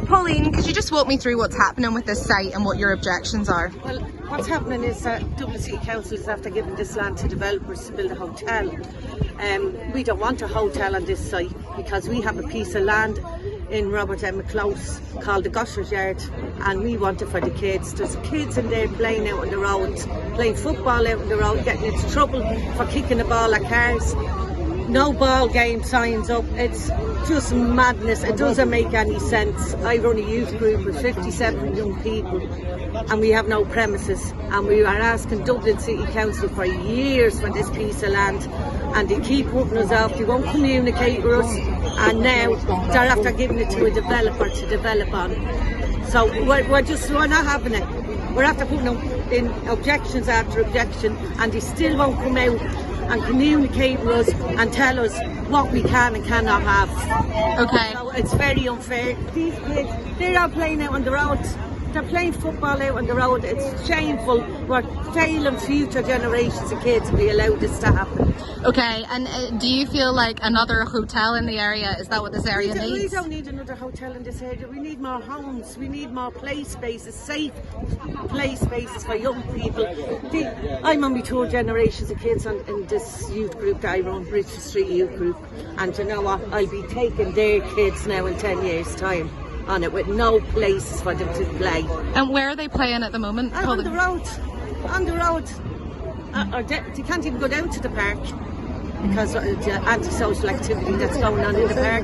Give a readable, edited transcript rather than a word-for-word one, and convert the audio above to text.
Pauline, could you just walk me through what's happening with this site and what your objections are? Well, what's happening is that Dublin City Council is after giving this land to developers to build a hotel. We don't want a hotel on this site because we have a piece of land in Robert M. Close called the Gushers Yard, and we want it for the kids. There's kids in there playing out on the road, playing football out on the road, getting into trouble for kicking the ball at cars. No ball game signs up. It's just madness. It doesn't make any sense. I run a youth group with 57 young people and we have no premises, and we are asking Dublin City Council for years for this piece of land, and they keep putting us off. They won't communicate with us, and now they're after giving it to a developer to develop on. So we're not having it. We're after putting in objections after objection, and they still won't come out and communicate with us and tell us what we can and cannot have. Okay. So it's very unfair. These kids, they're not playing out on the road. They're playing football out on the road. It's shameful. We're failing future generations of kids if we allow this to happen. Okay, and do you feel like another hotel in the area, is that what this area needs? We don't need another hotel in this area. We need more homes. We need more play spaces, safe play spaces for young people. I'm on my third generations of kids in this youth group that I run, Bridge Street Youth Group. And you know what? I'll be taking their kids now in 10 years' time on it, with no places for them to play. And where are they playing at the moment? On the road. On the road. They can't even go down to the park because of the antisocial activity that's going on in the park.